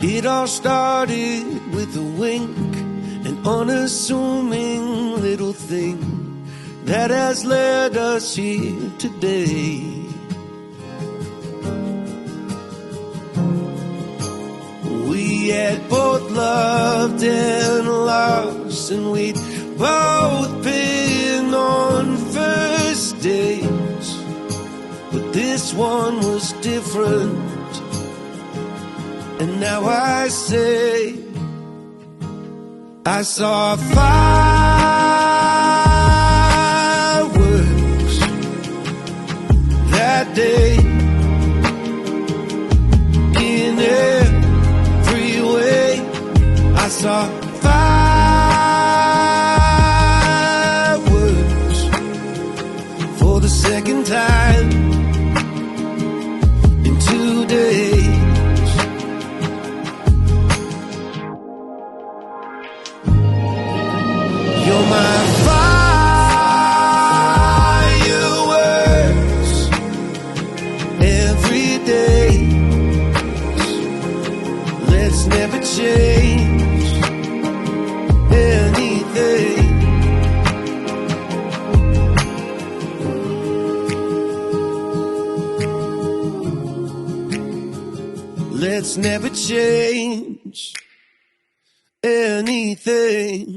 It all started with a wink, an unassuming little thing that has led us here today. We had both loved and lost, and we'd both been on first dates, but this one was different. And now I say, I saw fireworks that day in every way. I saw fireworks for the second time in 2 days. You're my fireworks every day. Let's never change anything. Let's never change anything.